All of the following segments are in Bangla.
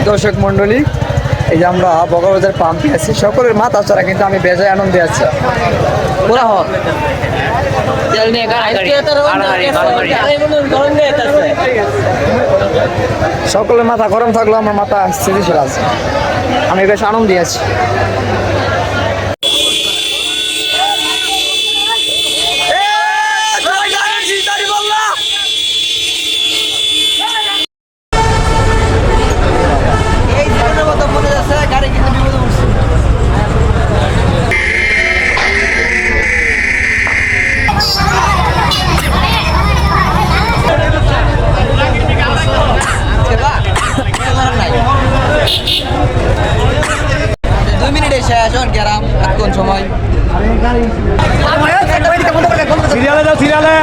দর্শক মন্ডলী, এই যে আমরা বগাবাজার পাম্পে আছি, সকলের মাথা চড়া, কিন্তু আমি বেজায় আনন্দে আছি। পুরা হোক সকলের মাথা গরম থাকলেও আমার মাথা স্থিতিশীল আছে, আমি বেশ আনন্দে আছি। সময় সিরিয়ালে যাও, সিরিয়ালে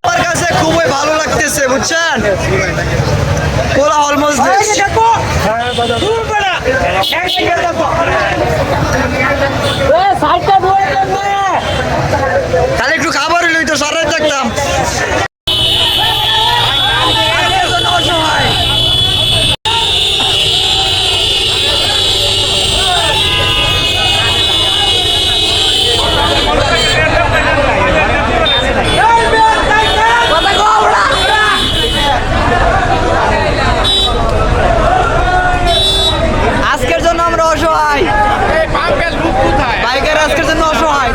আমার কাছে খুবই ভালো লাগতেছে, বুঝছেন? কোলা অলমোস্ট খালি একটু খাবার হইলেই তো সারাই থাকতাম। আজকের জন্য আমরা অসহায়, বাইকের আজকের জন্য অসহায়।